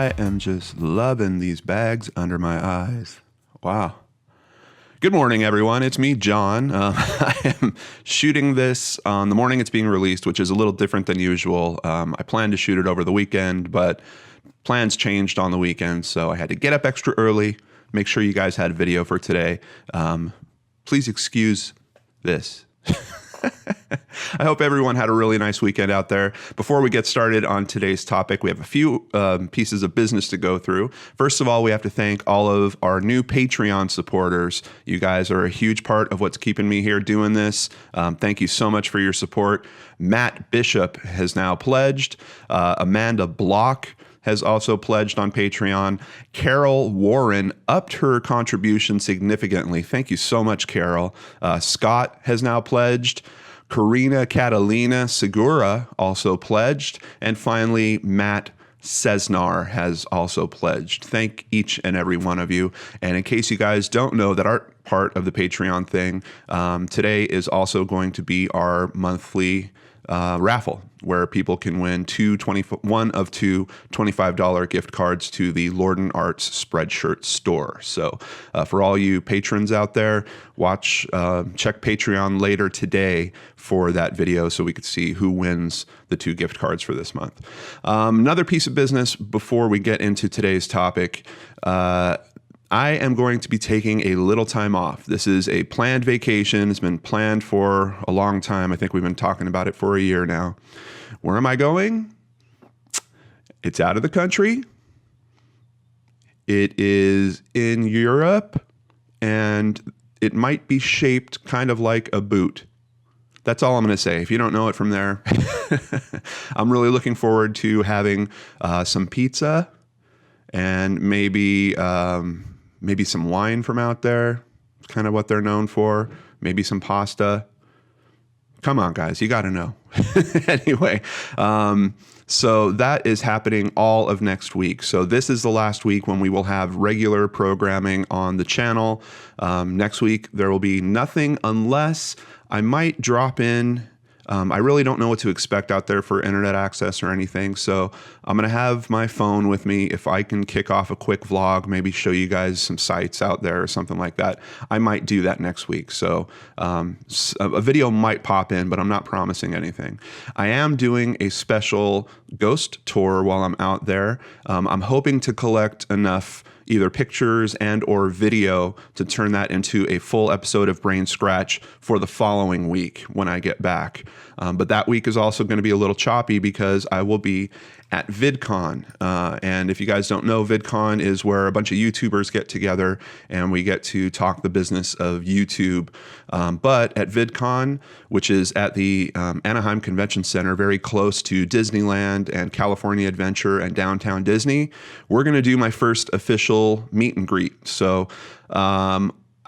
I am just loving these bags under my eyes. Wow. Good morning, everyone. It's me, John. I am shooting this on the morning it's being released, which is a little different than usual. I planned to shoot it over the weekend, but plans changed on the weekend, so I had to get up extra early, make sure you guys had video for today. Please excuse this. I hope everyone had a really nice weekend out there. Before we get started on today's topic, we have a few pieces of business to go through. First of all, we have to thank all of our new Patreon supporters. You guys are a huge part of what's keeping me here doing this. Thank you so much for your support. Matt Bishop has now pledged. Amanda Block has also pledged on Patreon. Carol Warren upped her contribution significantly. Thank you so much, Carol. Scott has now pledged. Karina Catalina Segura also pledged. And finally, Matt Cesnar has also pledged. Thank each and every one of you. And in case you guys don't know that aren't part of the Patreon thing, today is also going to be our monthly raffle where people can win one of two $25 gift cards to the Lord & Arts Spreadshirt store. So for all you patrons out there, check Patreon later today for that video so we could see who wins the two gift cards for this month. Another piece of business before we get into today's topic. I am going to be taking a little time off. This is a planned vacation. It's been planned for a long time. I think we've been talking about it for a year now. Where am I going? It's out of the country. It is in Europe, and it might be shaped kind of like a boot. That's all I'm going to say. If you don't know it from there, I'm really looking forward to having some pizza and maybe some wine from out there. It's kind of what they're known for. Maybe some pasta. Come on, guys. You got to know. Anyway, so that is happening all of next week. So this is the last week when we will have regular programming on the channel. Next week, there will be nothing unless I might drop in. I really don't know what to expect out there for internet access or anything, so I'm going to have my phone with me. If I can kick off a quick vlog, maybe show you guys some sites out there or something like that, I might do that next week. So a video might pop in, but I'm not promising anything. I am doing a special ghost tour while I'm out there. I'm hoping to collect enough either pictures and or video to turn that into a full episode of Brain Scratch for the following week when I get back. But that week is also going to be a little choppy because I will be at VidCon. And if you guys don't know, VidCon is where a bunch of YouTubers get together and we get to talk the business of YouTube. But at VidCon, which is at the Anaheim Convention Center, very close to Disneyland and California Adventure and Downtown Disney, we're going to do my first official meet and greet. So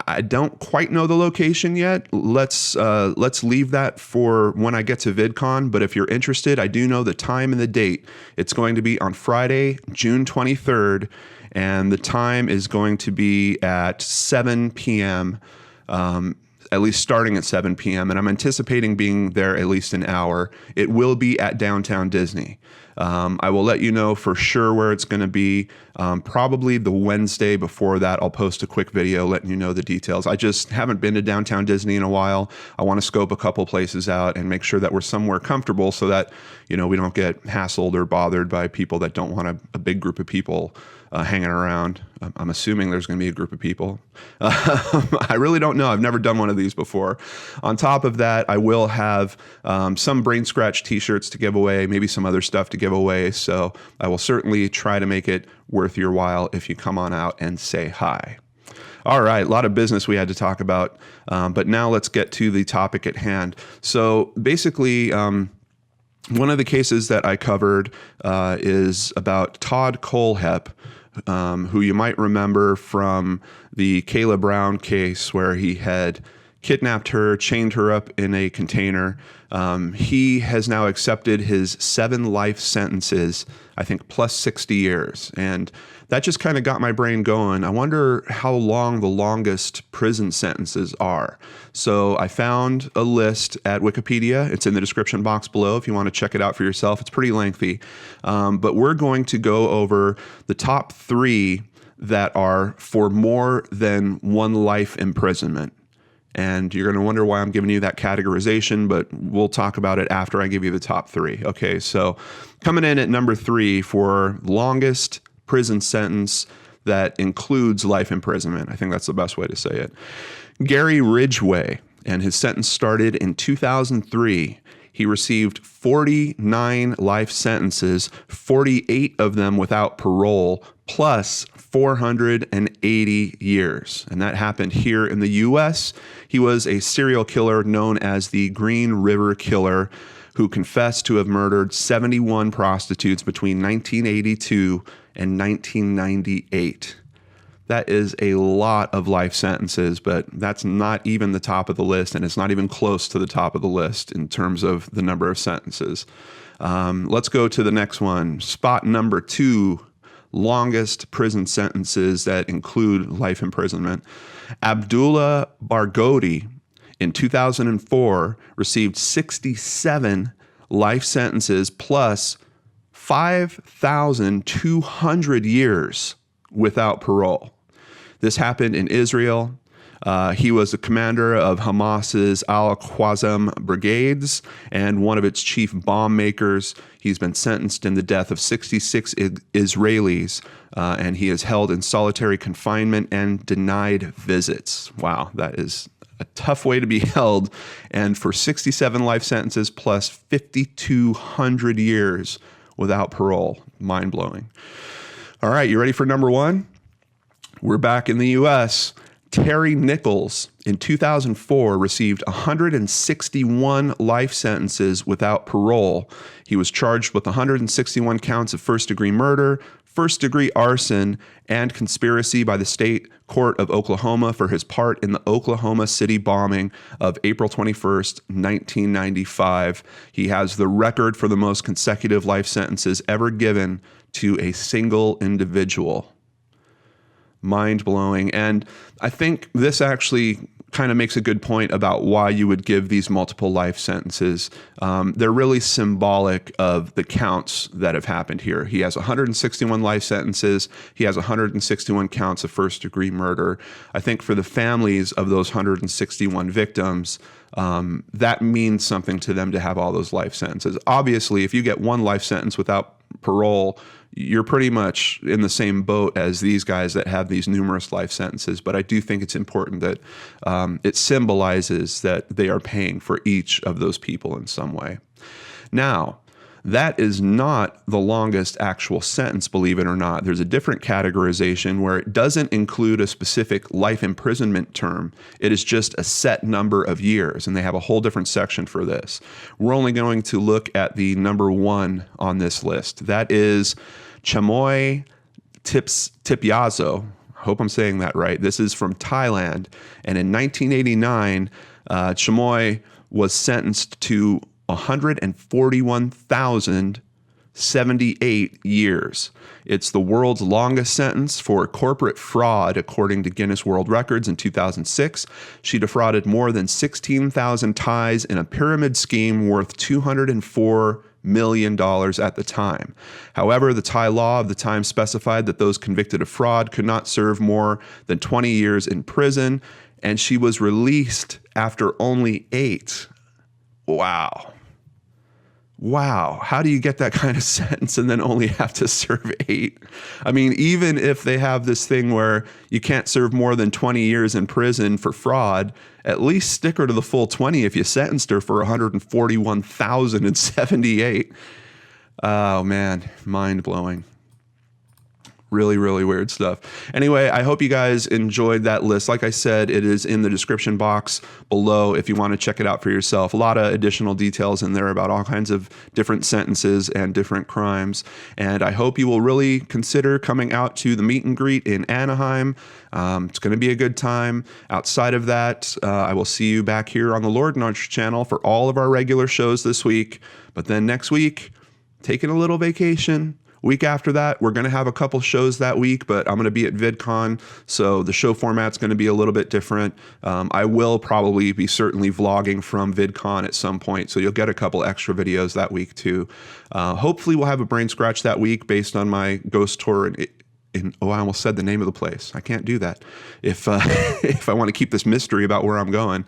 I don't quite know the location yet. Let's leave that for when I get to VidCon. But if you're interested, I do know the time and the date. It's going to be on Friday, June 23rd, and the time is going to be at 7 p.m., at least starting at 7 p.m., and I'm anticipating being there at least an hour. It will be at Downtown Disney. I will let you know for sure where it's going to be. Probably the Wednesday before that, I'll post a quick video letting you know the details. I just haven't been to Downtown Disney in a while. I want to scope a couple places out and make sure that we're somewhere comfortable so that, we don't get hassled or bothered by people that don't want a big group of people hanging around. I'm assuming there's going to be a group of people. I really don't know. I've never done one of these before. On top of that, I will have some Brain Scratch t-shirts to give away, maybe some other stuff to give away. So I will certainly try to make it worth your while if you come on out and say hi. All right, a lot of business we had to talk about, but now let's get to the topic at hand. So basically, one of the cases that I covered is about Todd Kohlhepp, who you might remember from the Kayla Brown case where he had kidnapped her, chained her up in a container. He has now accepted his 7 life sentences, I think plus 60 years. And that just kind of got my brain going. I wonder how long the longest prison sentences are. So I found a list at Wikipedia. It's in the description box below if you want to check it out for yourself. It's pretty lengthy. But we're going to go over the top 3 that are for more than 1 life imprisonment. And you're going to wonder why I'm giving you that categorization, but we'll talk about it after I give you the top 3. Okay, so coming in at number 3 for longest prison sentence that includes life imprisonment. I think that's the best way to say it. Gary Ridgway, and his sentence started in 2003. He received 49 life sentences, 48 of them without parole, plus 480 years. And that happened here in the U.S. He was a serial killer known as the Green River Killer, who confessed to have murdered 71 prostitutes between 1982 and 1998. That is a lot of life sentences, but that's not even the top of the list, and it's not even close to the top of the list in terms of the number of sentences. Let's go to the next one. Spot number 2, longest prison sentences that include life imprisonment. Abdullah Barghouti in 2004 received 67 life sentences plus 5,200 years without parole. This happened in Israel. He was the commander of Hamas's Al-Qassam brigades and one of its chief bomb makers. He's been sentenced in the death of 66 Israelis, and he is held in solitary confinement and denied visits. Wow, that is a tough way to be held. And for 67 life sentences plus 5,200 years without parole. Mind-blowing. All right, you ready for number 1? We're back in the U.S. Terry Nichols in 2004 received 161 life sentences without parole. He was charged with 161 counts of first-degree murder, first-degree arson, and conspiracy by the state court of Oklahoma for his part in the Oklahoma City bombing of April 21st, 1995. He has the record for the most consecutive life sentences ever given to a single individual. Mind-blowing. And I think this actually kind of makes a good point about why you would give these multiple life sentences. They're really symbolic of the counts that have happened here. He has 161 life sentences. He has 161 counts of first-degree murder. I think for the families of those 161 victims, that means something to them to have all those life sentences. Obviously, if you get 1 life sentence without parole, you're pretty much in the same boat as these guys that have these numerous life sentences. But I do think it's important that it symbolizes that they are paying for each of those people in some way. Now, that is not the longest actual sentence, believe it or not. There's a different categorization where it doesn't include a specific life imprisonment term. It is just a set number of years, and they have a whole different section for this. We're only going to look at the number 1 on this list. That is Chamoy Tipyazo. I hope I'm saying that right. This is from Thailand, and in 1989, Chamoy was sentenced to 141,078 years. It's the world's longest sentence for corporate fraud, according to Guinness World Records in 2006. She defrauded more than 16,000 Thais in a pyramid scheme worth $204 million at the time. However, the Thai law of the time specified that those convicted of fraud could not serve more than 20 years in prison, and she was released after only 8. Wow. Wow. How do you get that kind of sentence and then only have to serve 8? I mean, even if they have this thing where you can't serve more than 20 years in prison for fraud, at least stick her to the full 20 if you sentenced her for 141,078. Oh, man. Mind-blowing. Really, really weird stuff. Anyway, I hope you guys enjoyed that list. Like I said, it is in the description box below if you want to check it out for yourself. A lot of additional details in there about all kinds of different sentences and different crimes. And I hope you will really consider coming out to the meet and greet in Anaheim. It's going to be a good time. Outside of that, I will see you back here on the Lord and Arch channel for all of our regular shows this week. But then next week, taking a little vacation. Week after that, we're going to have a couple shows that week, but I'm going to be at VidCon, so the show format's going to be a little bit different. I will probably be certainly vlogging from VidCon at some point, so you'll get a couple extra videos that week too. Hopefully we'll have a brain scratch that week based on my ghost tour oh, I almost said the name of the place. I can't do that if if I want to keep this mystery about where I'm going.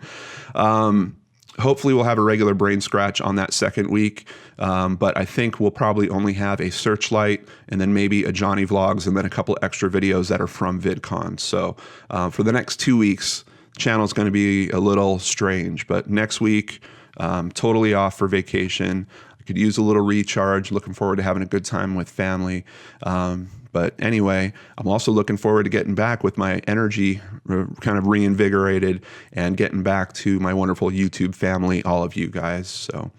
Hopefully we'll have a regular brain scratch on that second week, but I think we'll probably only have a Searchlight and then maybe a JohnnyVlogs and then a couple extra videos that are from VidCon. So for the next 2 weeks, the channel's going to be a little strange, but next week, totally off for vacation. I could use a little recharge, looking forward to having a good time with family. But anyway, I'm also looking forward to getting back with my energy kind of reinvigorated and getting back to my wonderful YouTube family, all of you guys. So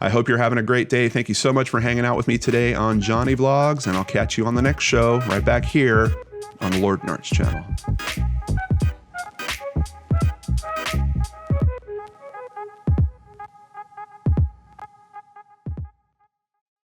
I hope you're having a great day. Thank you so much for hanging out with me today on Johnny Vlogs, and I'll catch you on the next show right back here on the Lord and Arch channel.